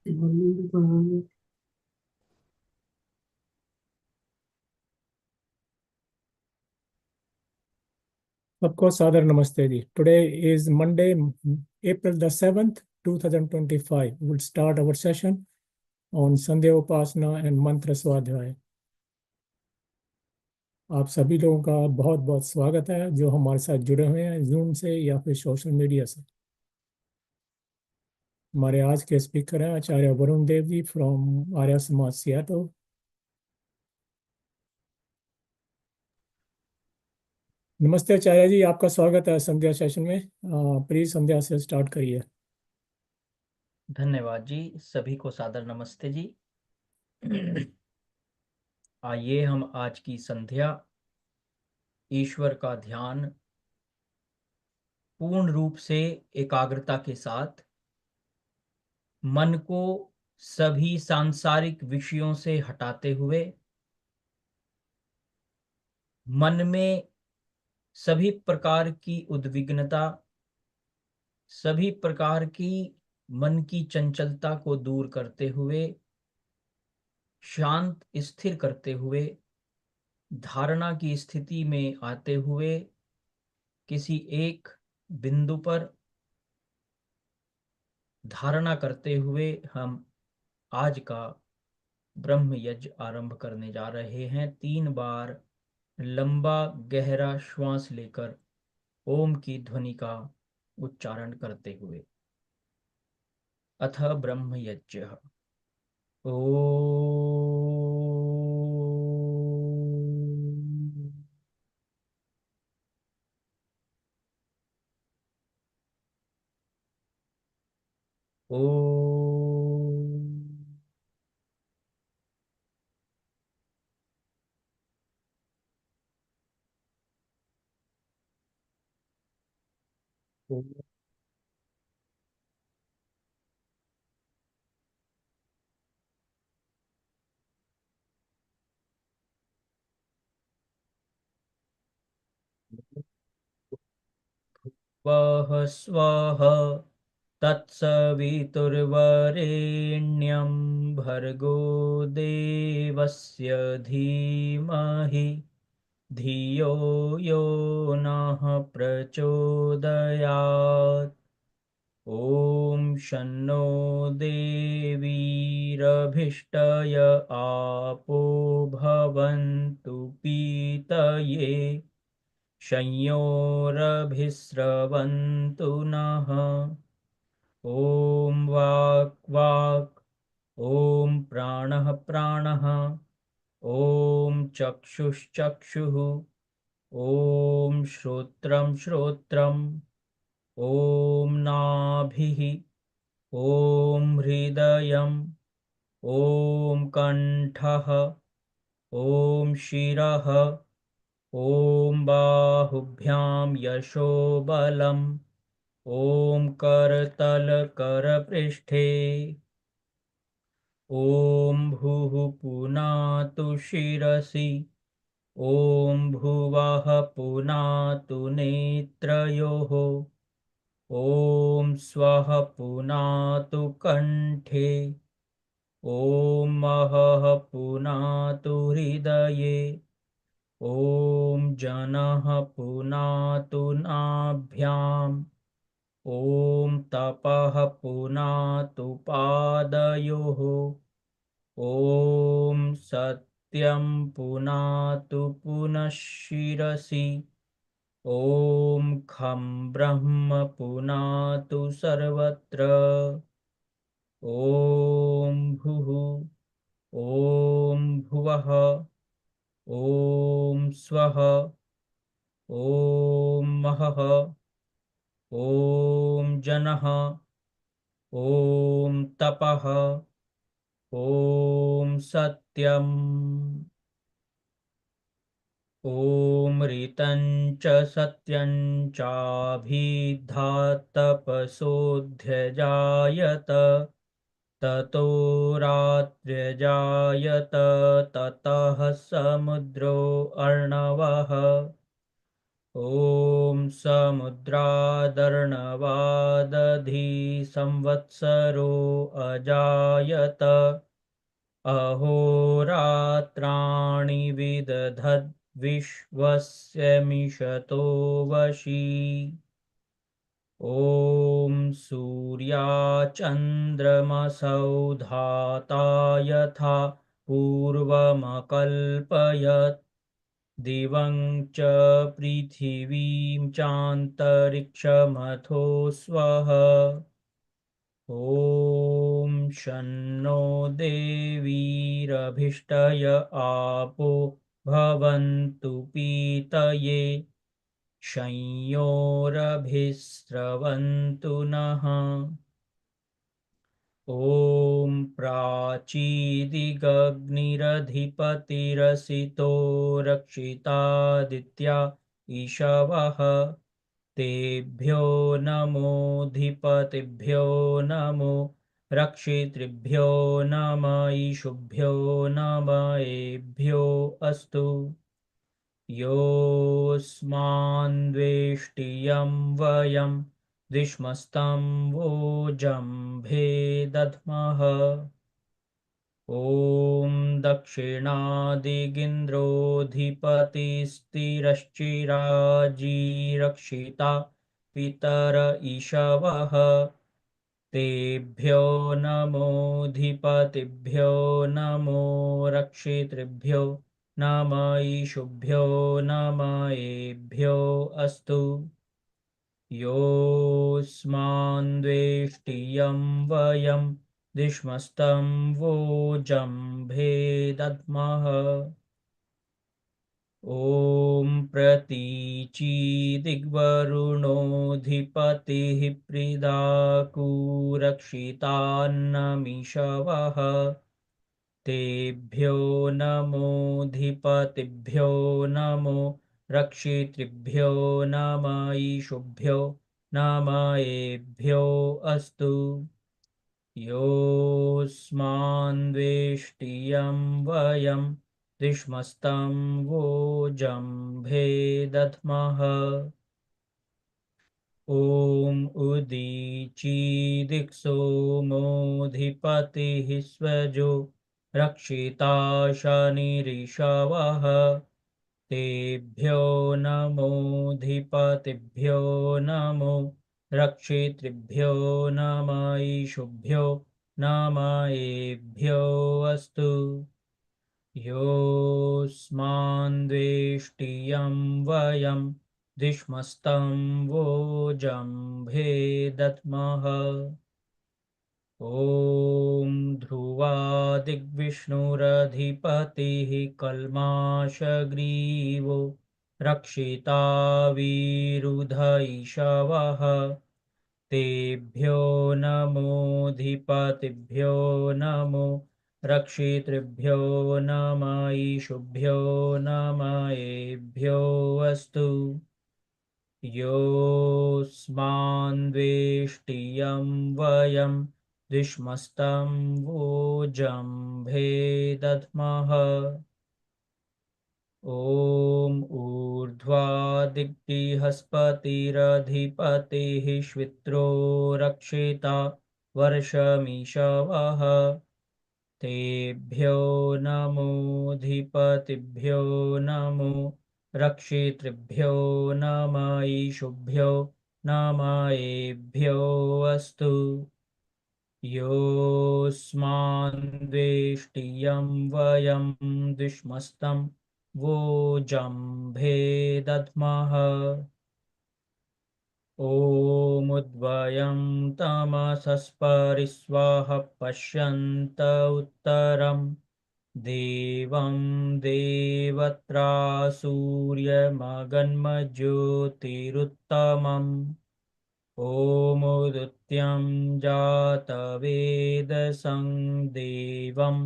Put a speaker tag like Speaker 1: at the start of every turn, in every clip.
Speaker 1: सबको सादर नमस्ते जी. Today is Monday, April the 7th, 2025. We'll start our session on Sandhya Upasana and Mantra Swadhyaya. आप सभी लोगों का बहुत बहुत स्वागत है जो हमारे साथ जुड़े हुए हैं जूम से या फिर सोशल मीडिया से. हमारे आज के स्पीकर हैं आचार्य वरुण देव जी फ्रॉम आर्य समाज सियाटल. नमस्ते आचार्य जी, आपका स्वागत है संध्या सेशन में. प्लीज संध्या से स्टार्ट करिए.
Speaker 2: धन्यवाद जी. सभी को सादर नमस्ते जी. आइए हम आज की संध्या ईश्वर का ध्यान पूर्ण रूप से एकाग्रता के साथ मन को सभी सांसारिक विषयों से हटाते हुए मन में सभी प्रकार की उद्विग्नता, सभी प्रकार की मन की चंचलता को दूर करते हुए, शांत स्थिर करते हुए, धारणा की स्थिति में आते हुए किसी एक बिंदु पर धारणा करते हुए हम आज का ब्रह्म यज्ञ आरंभ करने जा रहे हैं. 3 बार लंबा गहरा श्वास लेकर ओम की ध्वनि का उच्चारण करते हुए. अथ ब्रह्म यज्ञ. ओम. वः स्वः तत्सवितुर्वरेण्यं भर्गो देवस्य धीमहि धियो यो नः प्रचोदयात्. ॐ शन्नो देवीरभिष्टय आपो भवन्तु पीतये संयोरभिस्रवन्तु नः. ॐ वाक् वाक्, ॐ प्राणः प्राणः, ॐ चक्षुश्चक्षुः, ॐ श्रोत्रं श्रोत्रम्, ॐ नाभिः, ॐ हृदयम्, ॐ कण्ठः, ॐ शिरः, ॐ बाहुभ्यां यशोबलम्, ॐ करतलकरपृष्ठे, ॐ भुः पुनातु शिरसि, ॐ भुवः पुनातु नेत्रयोः, ॐ स्वः पुनातु कण्ठे, ॐ महः पुनातु हृदये, ॐ जनः पुनातु नाभ्याम्, ॐ तपः पुनातु पादयोः, ॐ सत्यं पुनातु पुनः शिरसि, ॐ खं ब्रह्म पुनातु सर्वत्र, ॐ भुः, ॐ भुवः, ॐ स्वः, ॐ महः, ॐ जनः, ॐ तपः, ॐ सत्यम्, ॐ ऋतं च सत्यं चाभिधात्तपसोऽध्यजायत, ततो रात्र्यजायत, ततः समुद्रो अर्णवः, ॐ समुद्रादर्णवादधि संवत्सरो व्यजायत अहोरात्राणि विदधद्विश्वस्य मिषतो वशी ॐ सूर्याचन्द्रमसौ धाता यथा पूर्वमकल्पयत् दिवं च पृथिवीं चान्तरिक्षमथो स्वः ॐ शन्नो देवीरभिष्टय आपो भवन्तु पीतये संयोरभिस्रवन्तु नः ॐ प्राचीदिगग्निरधिपतिरसितो रक्षितादित्या ईशवः तेभ्यो नमोऽधिपतिभ्यो नमो रक्षितृभ्यो नम ईशुभ्यो नम एभ्यो अस्तु योऽस्मान्द्वेष्टियं वयं द्विष्मस्तं वोजम्भे दध्मः ॐ दक्षिणादिगिन्द्रोऽधिपतिस्थिरश्चिराजीरक्षिता पितर ईशवः तेभ्यो नमोऽधिपतिभ्यो नमो रक्षितृभ्यो नम ईशुभ्यो नम एभ्यो अस्तु योऽस्मान्द्वेष्टियं वयं द्विष्मस्तं वोजम्भे दद्मः ॐ प्रतीचीदिग्वरुणोऽधिपतिः प्रीदाकुरक्षितान्नमिषवः तेभ्यो नमोऽधिपतिभ्यो नमो रक्षितृभ्यो नम ईशुभ्यो नम एभ्यो अस्तु योऽस्मान्द्वेष्टियं वयं द्विष्मस्तं वोजम्भे दध्मः ॐ उदीचीदिक्सोमोऽधिपतिः स्वजो रक्षिता शनिरिषवः तेभ्यो नमोऽधिपतिभ्यो नमो रक्षितृभ्यो नम ईशुभ्यो नम एभ्यो अस्तु योऽस्मान्द्वेष्टियं वयं द्विष्मस्तं वोजम्भे दद्मः ॐ ध्रुवादिग्विष्णुरधिपतिः कल्माषग्रीवो रक्षिता विरुध ईशवः तेभ्यो नमोऽधिपतिभ्यो नमो रक्षितृभ्यो नम ईशुभ्यो नम एभ्यो अस्तु योऽस्मान्द्वेष्टियं वयं द्विष्मस्तं वोजम्भे दध्मः ॐ ऊर्ध्वादिक्बृहस्पतिरधिपतिः श्वित्रो रक्षिता वर्षमीशवः तेभ्यो नमोऽधिपतिभ्यो नमो रक्षितृभ्यो नम ईशुभ्यो नम एभ्यो अस्तु योऽस्मान्द्वेष्टियं वयं द्विष्मस्तं वोजम्भे दध्मः ॐ उद्वयं तमसस्परिस्वाह पश्यन्त उत्तरं देवं देवत्रा सूर्यमगन्मज्योतिरुत्तमम् ॐ उदित्यं जातवेदसं देवं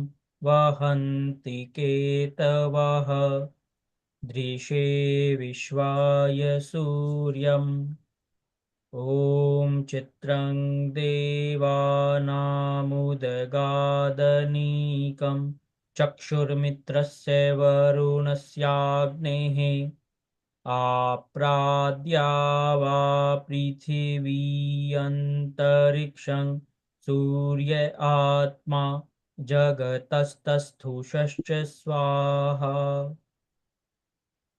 Speaker 2: वहन्ति केतवः दृशे विश्वाय सूर्यम् ॐ चित्रं देवानामुदगादनीकं चक्षुर्मित्रस्य वरुणस्याग्नेः आप्राद्या वा पृथिवी अन्तरिक्षं सूर्य आत्मा जगतस्तस्थूषश्च स्वाहा।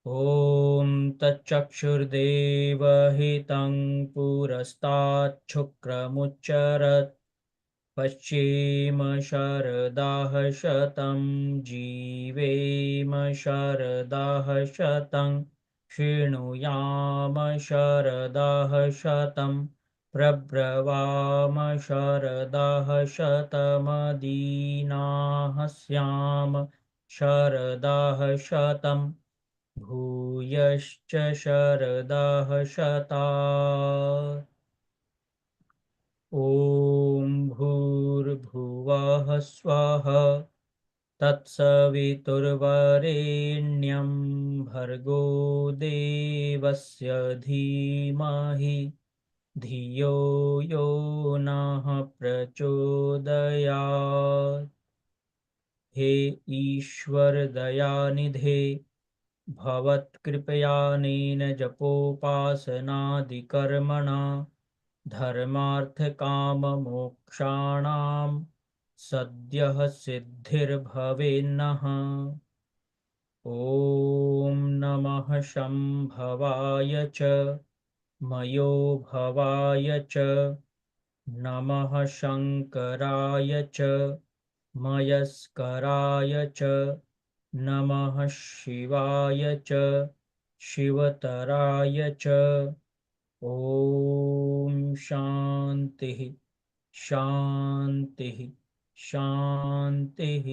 Speaker 2: ॐ तच्चक्षुर्देवहितं पुरस्ताच्छुक्रमुच्चरत् पश्येम शरदाः शतं जीवेम शरदाः शतं शृणुयाम शरदाः शतं प्रब्रवाम शरदाः शतमदीनाः स्याम शरदाः शतं भूयश्च शरदाः शतात्। ॐ भूर्भुवः स्वः तत्सवितुर्वरेण्यं भर्गो देवस्य धीमहि धियो यो नः प्रचोदयात्। हे ईश्वर दयानिधे भवत्कृपयानेन जपोपासनादिकर्मणा धर्मार्थकाममोक्षाणां सद्यः सिद्धिर्भवेन्नः। ॐ नमः शम्भवाय च मयो भवाय च नमः शङ्कराय च मयस्कराय च नमः शिवाय च शिवतराय च। ॐ शान्तिः शान्तिः शान्तिः।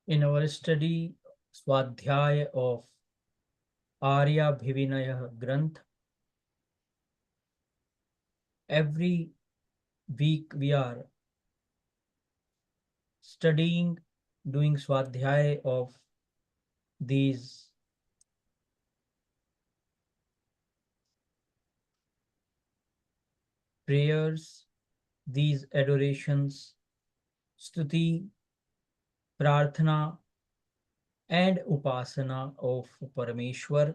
Speaker 2: In our study Swadhyaya of Aaryabhivinaya Granth, every week we are studying, doing Swadhyaya of these prayers, these adorations, stuti, prarthana and upasana of Parameshwar.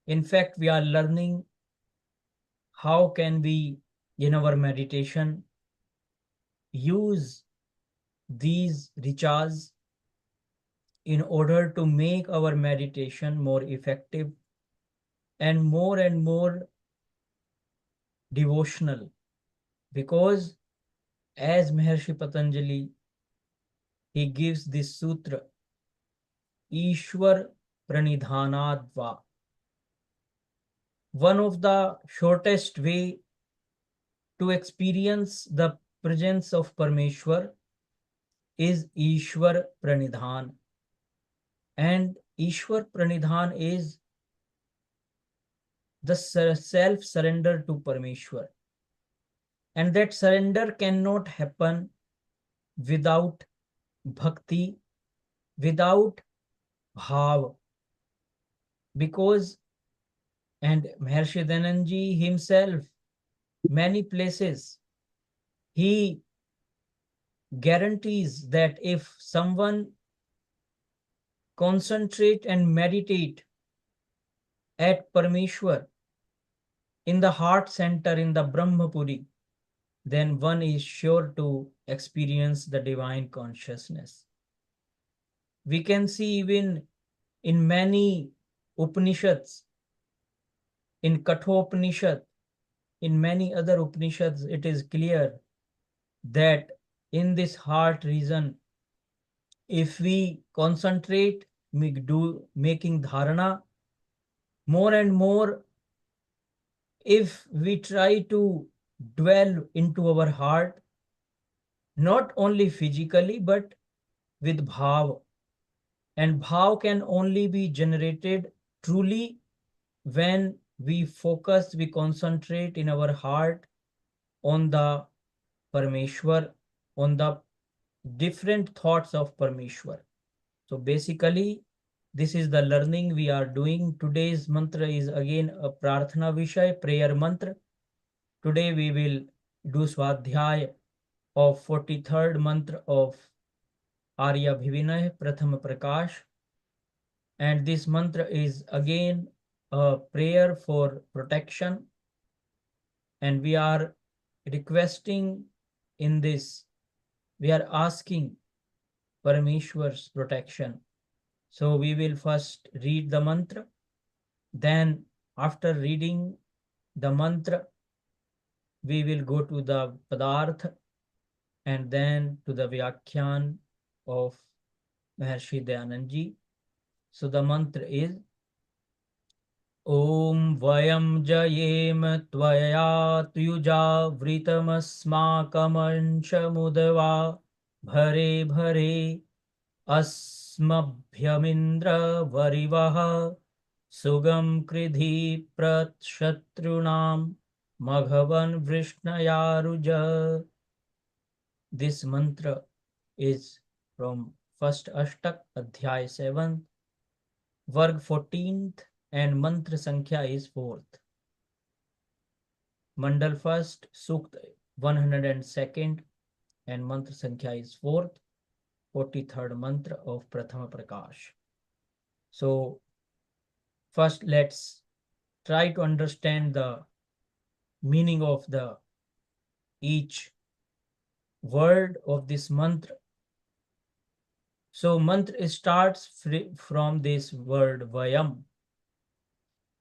Speaker 2: In fact, we are learning how can we, in our meditation, use these richa's in order to make our meditation more effective and more devotional. Because as Maharshi Patanjali, he gives this sutra, Ishwar Pranidhanadva. One of the shortest way to experience the presence of Parmeshwar is Ishwar Pranidhan. And Ishwar Pranidhan is the self-surrender to Parmeshwar. And that surrender cannot happen without bhakti, without bhav. Because, and Maharshi Dhananji himself, many places, he guarantees that if someone concentrate and meditate at Parmeshwar in the heart center in the Brahmapuri, then one is sure to experience the divine consciousness. We can see even in many Upanishads, in Kathopanishad, in many other Upanishads, it is clear that in this heart region, if we concentrate, making dharana more and more, if we try to dwell into our heart, not only physically, but with bhav. And bhav can only be generated truly when we focus, we concentrate in our heart on the Parameshwar, on the different thoughts of Parameshwar. So basically, this is the learning we are doing. Today's mantra is again a Prarthana Vishay, prayer mantra. Today we will do Swadhyaya of 43rd mantra of Aaryabhivinaya, Prathama Prakash. And this mantra is again a prayer for protection. And we are requesting in this, we are asking Parameshwar's protection. So we will first read the mantra. Then after reading the mantra, we will go to the Padartha and then to the Vyakhyan of Maharshi Dayanandji. So the mantra is Om Vayam Jayema Tvaya Yuja VRITAMASMAAKAMSHAMUDAVAA BHAREBHARE ASMABHYAMINDRA VARIVAH SUGAM KRIDHI SHATROONAAM MAGHAVANVISHNAYAA RUJA. This mantra is from first Ashtak, Adhyay 7th, Varg 14th, and Mantra Sankhya is 4th. Mandal 1st, Sukt 102nd, and Mantra Sankhya is 4th, 43rd Mantra of Prathama Prakash. So, first let's try to understand the meaning of the each word of this mantra. So, mantra starts from this word VAYAM.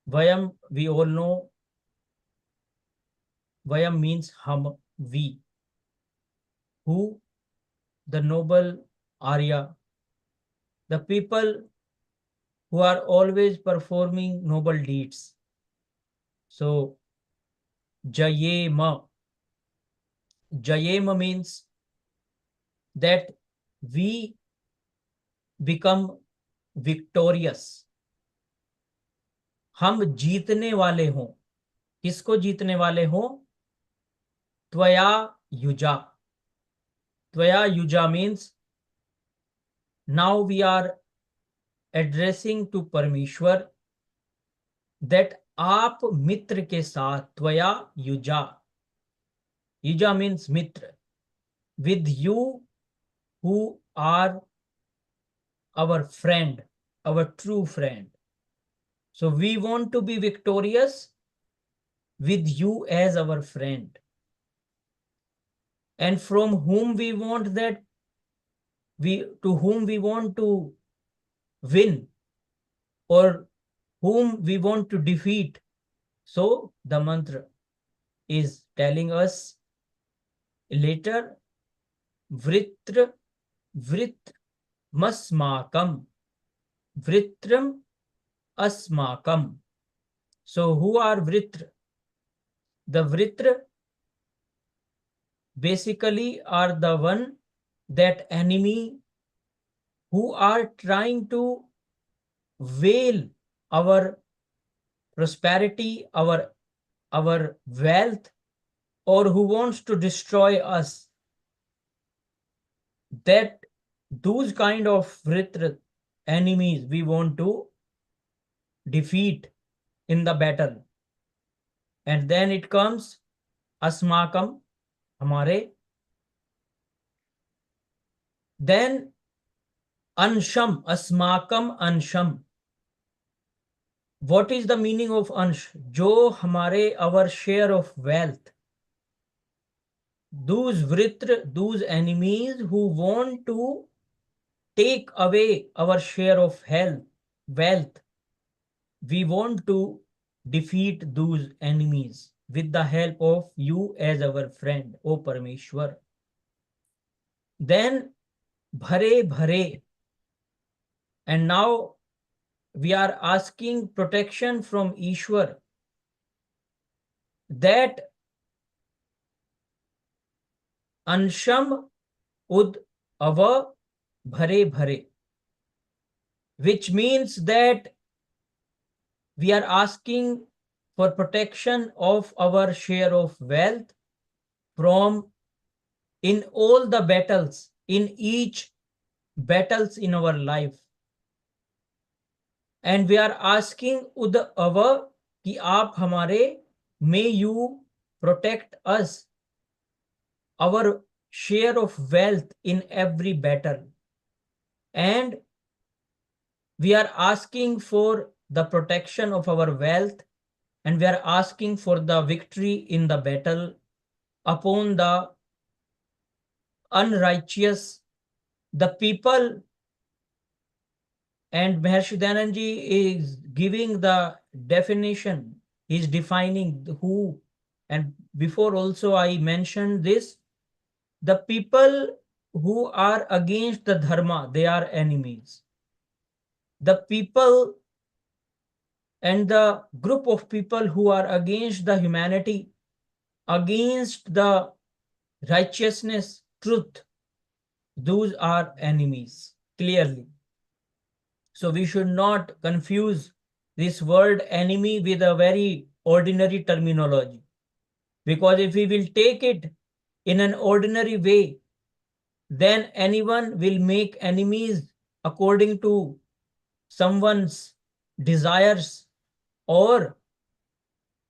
Speaker 2: VAYAM, we all know, VAYAM means hum, we. Who? The noble Arya, the people who are always performing noble deeds. So, JAYEMA. JAYEMA means that we become victorious. हम जीतने वाले हों. किसको जीतने वाले हों? त्वया युजा. त्वया युजा means now we are addressing to Parmeshwar that आप मित्र के साथ, त्वया युजा. Yuja means mitra. With you who are our friend, our true friend. So we want to be victorious with you as our friend. And from whom we want that, to whom we want to win, or whom we want to defeat. So the mantra is telling us later, Vritra Masmakam. Vritram Asmakam. So who are Vritra? The Vritra basically are the one, that enemy who are trying to veil our prosperity, our wealth, or who wants to destroy us. That those kind of Vritra enemies we want to defeat in the battle. And then it comes Asmakam, hamare. Then Ansham, Asmakam Ansham. What is the meaning of Ansh? Jo hamare, our share of wealth. Those Vritra, those enemies who want to take away our share of wealth. We want to defeat those enemies. with the help of you as our friend, O Parameshwar. Then Bhare Bhare, and now we are asking protection from Ishwar, that Ansham Ud Ava Bhare Bhare, which means that we are asking for protection of our share of wealth from in all the battles, in each battles in our life. And we are asking Ud Ava कि आप हमारे, may you protect us, our share of wealth in every battle. And we are asking for the protection of our wealth, and we are asking for the victory in the battle upon the unrighteous, the people. And Maharshi Dayanand is giving the definition, he is defining who. And before also I mentioned this, the people who are against the dharma, they are enemies. The people and the group of people who are against the humanity, against the righteousness, truth, those are enemies, clearly. So we should not confuse this word enemy with a very ordinary terminology. Because if we will take it in an ordinary way, then anyone will make enemies according to someone's desires, or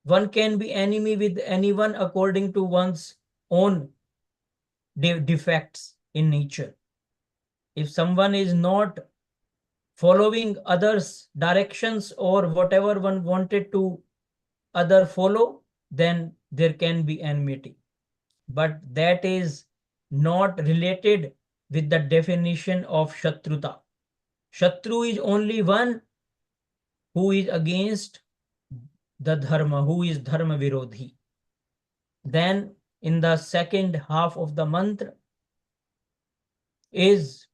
Speaker 2: one can be enemy with anyone according to one's own defects in nature. If someone is not following others' directions or whatever one wanted to other follow, then there can be enmity. But that is not related with the definition of Shatruta. Shatru is only one who is against the dharma, who is dharma virodhi. Then in the second half of the mantra is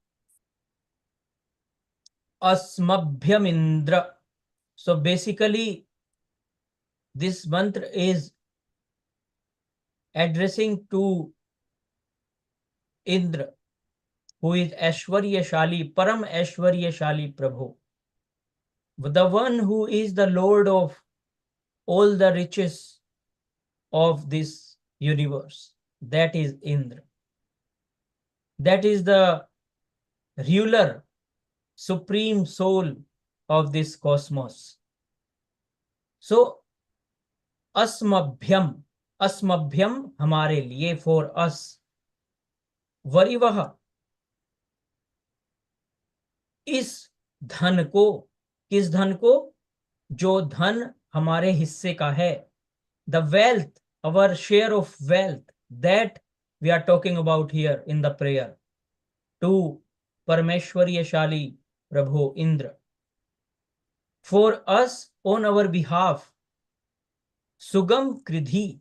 Speaker 2: ASMABHYAMINDRA. So basically this mantra is addressing to Indra, who is Aishwaryashali, Param Aishwaryashali Prabhu, the one who is the Lord of all the riches of this universe. That is Indra. That is the ruler, supreme soul of this cosmos. So Asmabhyam, Asmabhyam हमारे लिए, for us. Varivah, इस धन को, किस धन को, जो धन हमारे हिस्से का है. The wealth, our share of wealth, that we are talking about here in the prayer to Parameshwaryashali Prabhu Indra. For us, on our behalf, Sugam KRIDHI.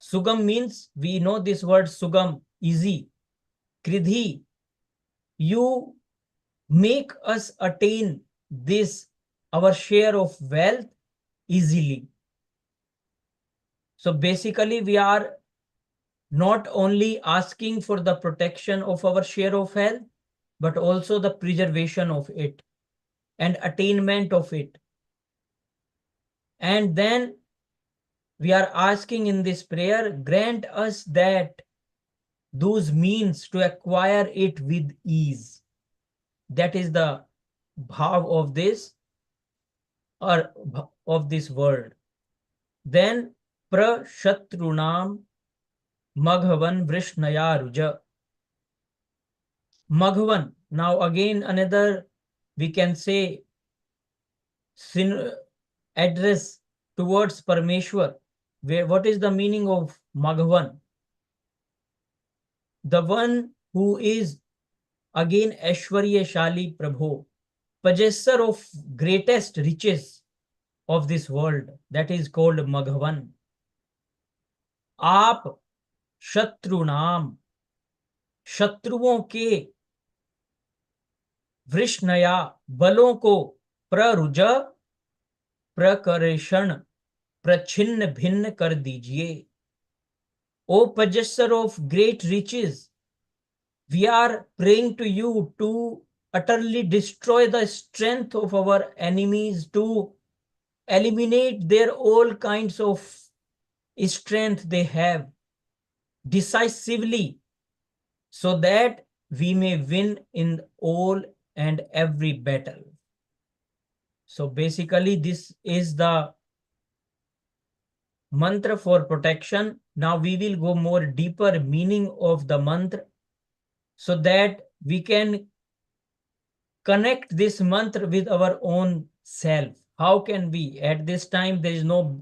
Speaker 2: Sugam means, we know this word Sugam, easy. KRIDHI, you make us attain this, our share of wealth, easily. So basically we are not only asking for the protection of our share of health, but also the preservation of it and attainment of it. And then we are asking in this prayer, grant us that those means to acquire it with ease. That is the bhav of this, or of this word. Then SHATROONAAM MAGHAVANVISHNAYAA RUJA. Maghavan, now again another, we can say, address towards Parameshwar. What is the meaning of Maghavan? The one who is again Aishwaryashali Prabhu, possessor of greatest riches of this world, that is called Maghavan. आप शत्रुनाम, शत्रुओं के, वृष्णया, बलों को, प्ररुज, प्रकर्षण, प्रछिन्न भिन्न कर दीजिए। ओ possessor of great riches, we are praying to you to utterly destroy the strength of our enemies, to eliminate their all kinds of strength they have decisively, so that we may win in all and every battle. So basically, this is the mantra for protection. Now we will go more deeper meaning of the mantra, so that we can connect this mantra with our own self. How can we? At this time, there is no,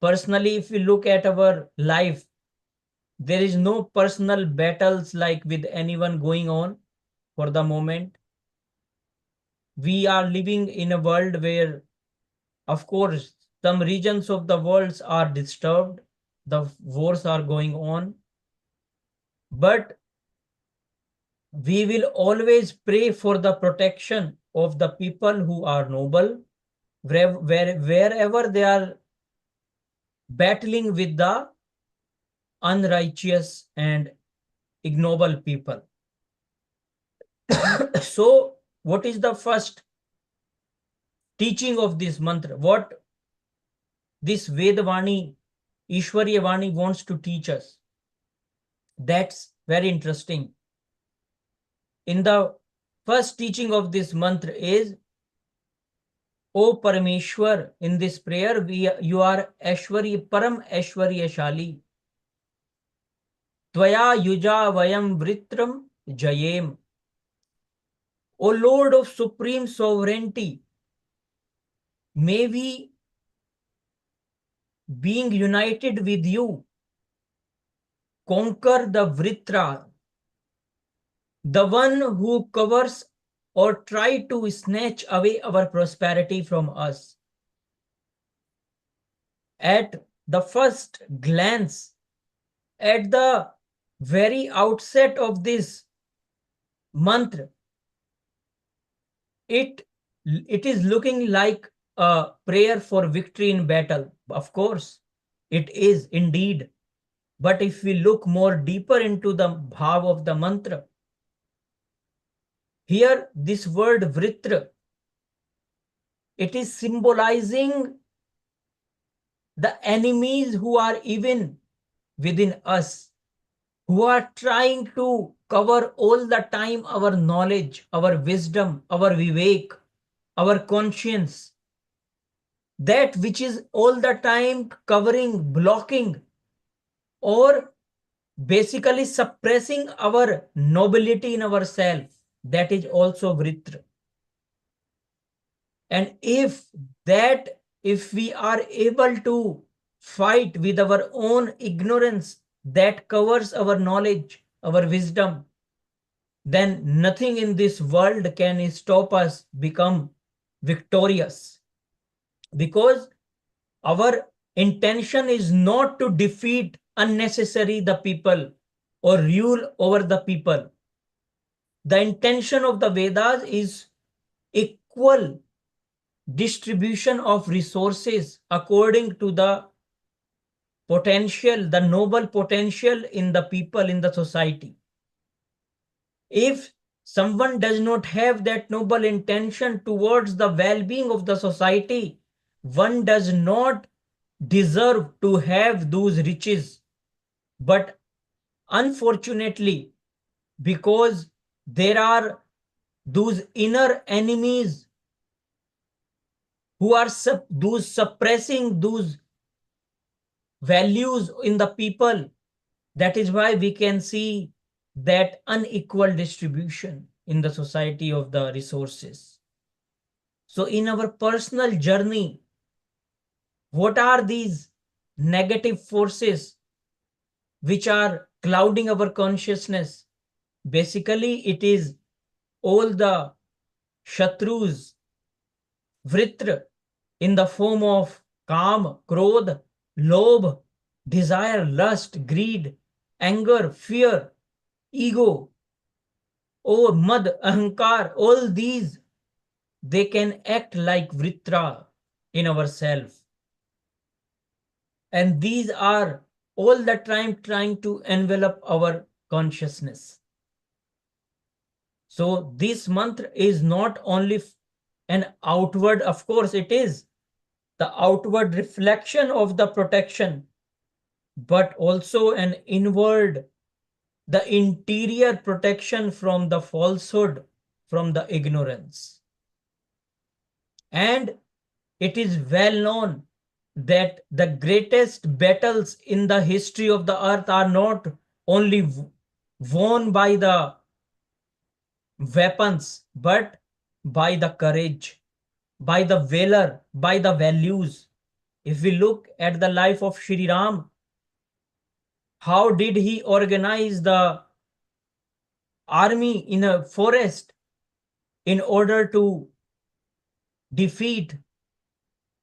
Speaker 2: personally, if we look at our life, there is no personal battles like with anyone going on for the moment. We are living in a world where, of course, some regions of the world are disturbed, the wars are going on, but we will always pray for the protection of the people who are noble, wherever they are battling with the unrighteous and ignoble people. So, what is the first teaching of this mantra? What this Vedavani, Ishwariya Vani wants to teach us? That's very interesting. In the first teaching of this mantra is, O Parameshwar, in this prayer, you are Ashwari, Param Ashwarya Shali. Tvaya YUJAA VAYAM VRITAM JAYEM. O Lord of Supreme Sovereignty, may we, being united with you, conquer the Vritra, the one who covers or try to snatch away our prosperity from us. At the first glance, at the very outset of this mantra, it is looking like a prayer for victory in battle. Of course, it is indeed. But if we look more deeper into the bhav of the mantra, here this word vritra, it is symbolizing the enemies who are even within us, who are trying to cover all the time our knowledge, our wisdom, our vivek, our conscience, that which is all the time covering, blocking, or basically suppressing our nobility in ourselves. That is also vritra. And if we are able to fight with our own ignorance that covers our knowledge, our wisdom, then nothing in this world can stop us become victorious. Because our intention is not to defeat unnecessary the people or rule over the people. The intention of the Vedas is equal distribution of resources according to the potential, the noble potential in the people, in the society. If someone does not have that noble intention towards the well-being of the society, one does not deserve to have those riches. But unfortunately, because there are those inner enemies who are suppressing those values in the people, that is why we can see that unequal distribution in the society of the resources. So in our personal journey, what are these negative forces which are clouding our consciousness? Basically, it is all the shatrus, vritra, in the form of Kam, Krodh, Lobh, desire, lust, greed, anger, fear, ego, or mad, ahankar, all these, they can act like vritra in ourselves. And these are all the time trying to envelop our consciousness. So this mantra is not only an outward, of course it is the outward reflection of the protection, but also an inward, the interior protection from the falsehood, from the ignorance. And it is well known that the greatest battles in the history of the earth are not only won by the weapons, but by the courage, by the valor, by the values. If we look at the life of Shri Ram, how did he organize the army in a forest in order to defeat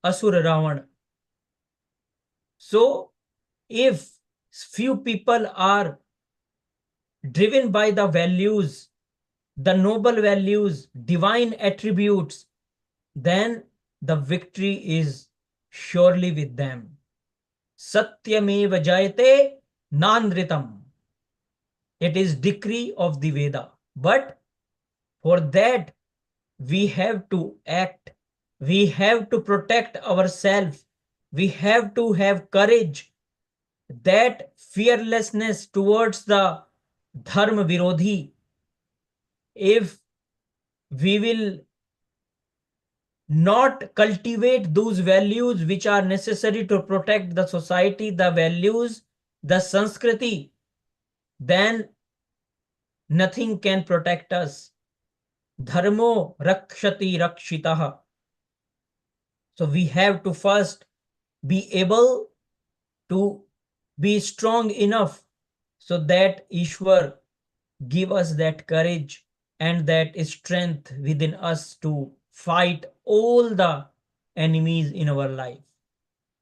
Speaker 2: Asura Ravana? So, if few people are driven by the values, the noble values, divine attributes, then the victory is surely with them. Satyameva jayate nandritam. It is decree of the Veda. But for that, we have to act. We have to protect ourselves. We have to have courage. That fearlessness towards the dharma virodhi. If we will not cultivate those values which are necessary to protect the society, the values, the Sanskriti, then nothing can protect us. Dharmo rakshati rakshitaha. So we have to first be able to be strong enough so that Ishwar give us that courage and that strength within us to fight all the enemies in our life.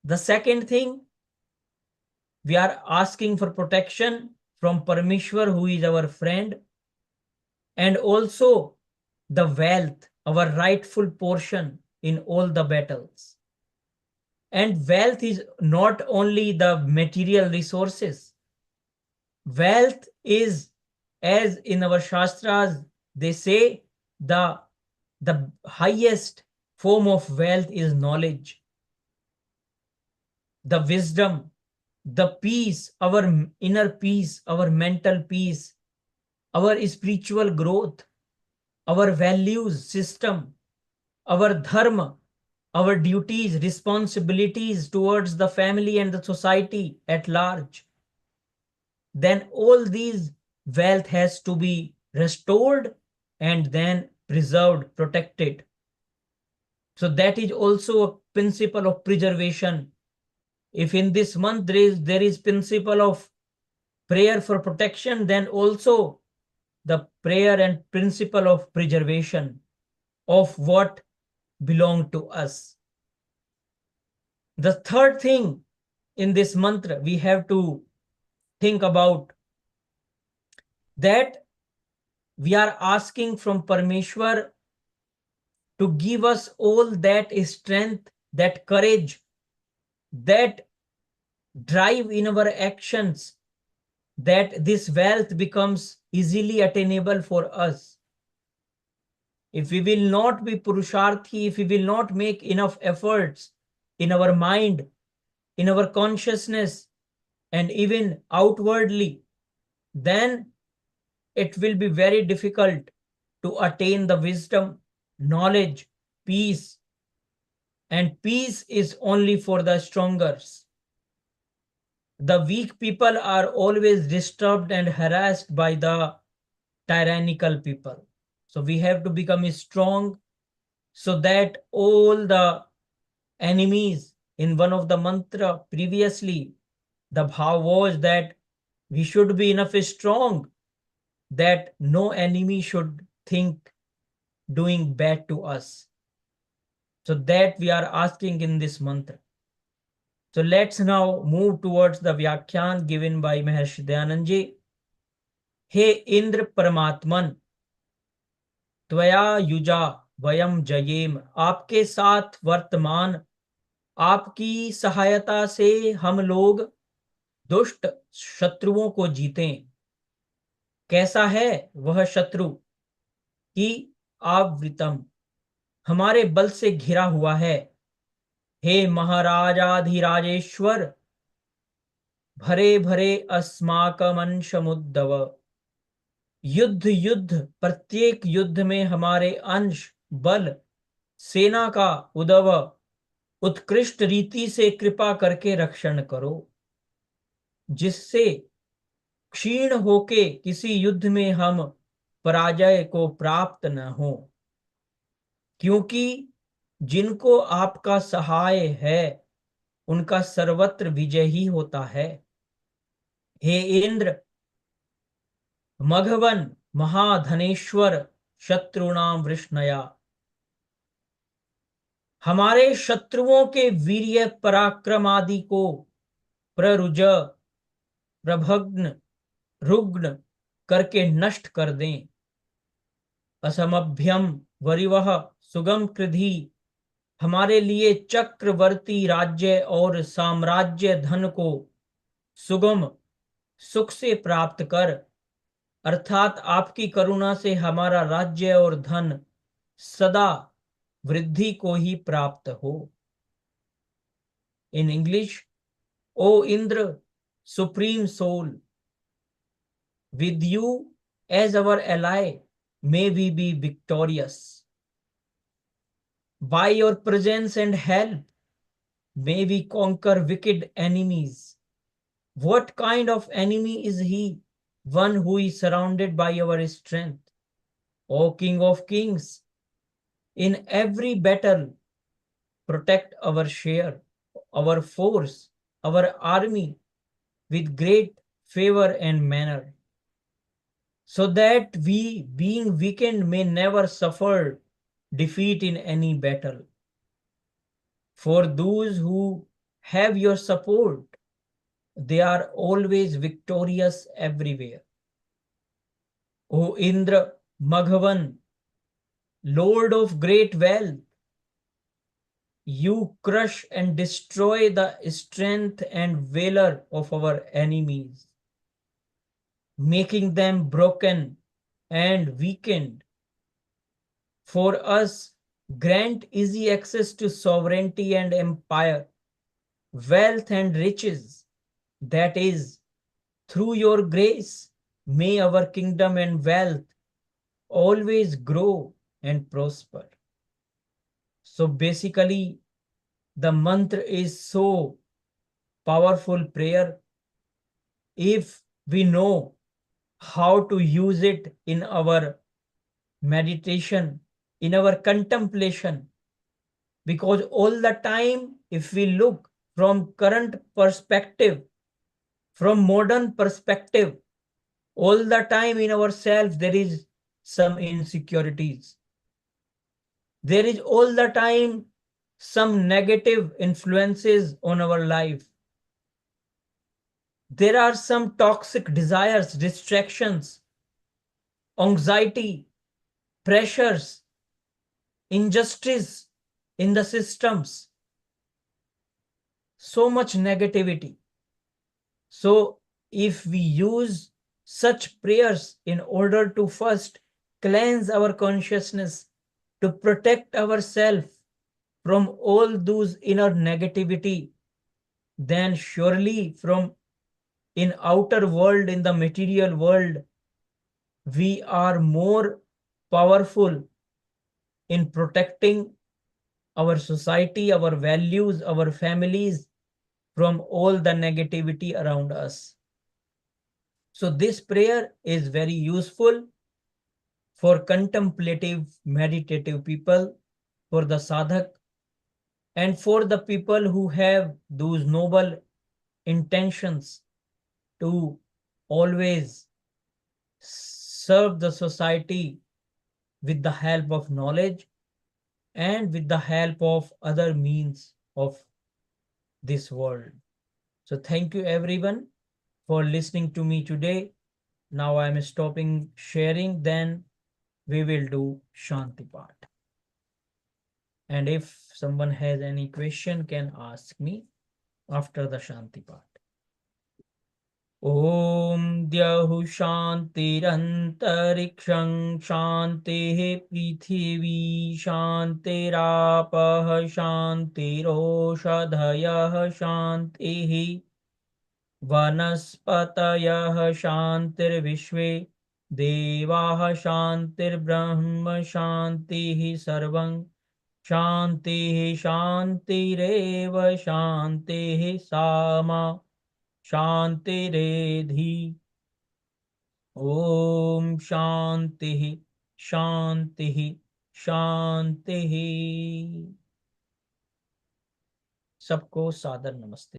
Speaker 2: The second thing, we are asking for protection from Parameshwar, who is our friend, and also the wealth, our rightful portion in all the battles. And wealth is not only the material resources. Wealth is, as in our Shastras, they say the highest form of wealth is knowledge, the wisdom, the peace, our inner peace, our mental peace, our spiritual growth, our values system, our dharma, our duties, responsibilities towards the family and the society at large. Then all these wealth has to be restored and then preserved, protected. So that is also a principle of preservation. If in this month there is principle of prayer for protection, then also the prayer and principle of preservation of what belong to us. The third thing in this mantra we have to think about, that we are asking from Parameshwar to give us all that strength, that courage, that drive in our actions, that this wealth becomes easily attainable for us. If we will not be Purusharthi, if we will not make enough efforts in our mind, in our consciousness, and even outwardly, then it will be very difficult to attain the wisdom, knowledge, peace. And peace is only for the strongers. The weak people are always disturbed and harassed by the tyrannical people. So we have to become strong so that all the enemies, in one of the mantra previously, the bhav was that we should be enough strong that no enemy should think doing bad to us. So that we are asking in this mantra. So let's now move towards the Vyakhyan given by Maharshi Dayanand Ji. हे इंद्र परमात्मन, त्वया युजा वयम जयेम, आपके साथ वर्तमान, आपकी सहायता से हम लोग दुष्ट शत्रुओं को जीतें। कैसा है वह शत्रु? कि आवृतम, हमारे बल से घिरा हुआ है। हे महाराजाधिराजेश्वर, भरे भरे अस्माकमंशमुद्धव, युद्ध युद्ध प्रत्येक युद्ध में हमारे अंश, बल, सेना का उदव, उत्कृष्ट रीति से कृपा करके रक्षण करो, जिससे क्षीण होके किसी युद्ध में हम पराजय को प्राप्त न हो, क्योंकि जिनको आपका सहाय है उनका सर्वत्र विजय ही होता है। हे इंद्र, मघवन, महाधनेश्वर, शत्रुनाम वृष्णया, हमारे शत्रुओं के वीर्य पराक्रम आदि को प्ररुज, प्रभग्न, रुग्ण करके नष्ट कर दें। असमभ्यम वरिवह सुगम कृधि, हमारे लिए चक्रवर्ती राज्य और साम्राज्य धन को सुगम सुख से प्राप्त कर, अर्थात आपकी करुणा से हमारा राज्य और धन सदा वृद्धि को ही प्राप्त हो। In English, O Indra, supreme soul, with you as our ally, may we be victorious. By your presence and help, may we conquer wicked enemies. What kind of enemy is he? One who is surrounded by our strength. O King of Kings, in every battle, protect our share, our force, our army with great favor and manner, so that we, being weakened, may never suffer defeat in any battle. For those who have your support, they are always victorious everywhere. O Indra, Maghavan, Lord of great wealth, you crush and destroy the strength and valor of our enemies, making them broken and weakened. For us, grant easy access to sovereignty and empire, wealth and riches. That is, through your grace, may our kingdom and wealth always grow and prosper. So basically, the mantra is so powerful prayer. If we know how to use it in our meditation, in our contemplation, because all the time, if we look from current perspective, from modern perspective, all the time in ourselves there is some insecurities. There is all the time some negative influences on our life. There are some toxic desires, distractions, anxiety, pressures, injustice in the systems, so much negativity. So if we use such prayers in order to first cleanse our consciousness, to protect ourselves from all those inner negativity, then surely from in outer world, in the material world, we are more powerful in protecting our society, our values, our families from all the negativity around us. So this prayer is very useful for contemplative, meditative people, for the sadhak, and for the people who have those noble intentions to always serve the society with the help of knowledge and with the help of other means of this world. So thank you everyone for listening to me today. Now I am stopping sharing, then we will do Shanti part. And if someone has any question, can ask me after the Shanti part. Om Dyahu Shantirantarikshaṃ Shantihi Prithivi Shantirapah Shantiroshadhayah Shantihi Vanaspatayah Shantirvishve Devah Shantirbrahma Shantihi Sarvam Shantihi Shantireva Shantihi Sama Shantiredhi. Om Shantihi Shantihi Shantihi. सबको सादर नमस्ते।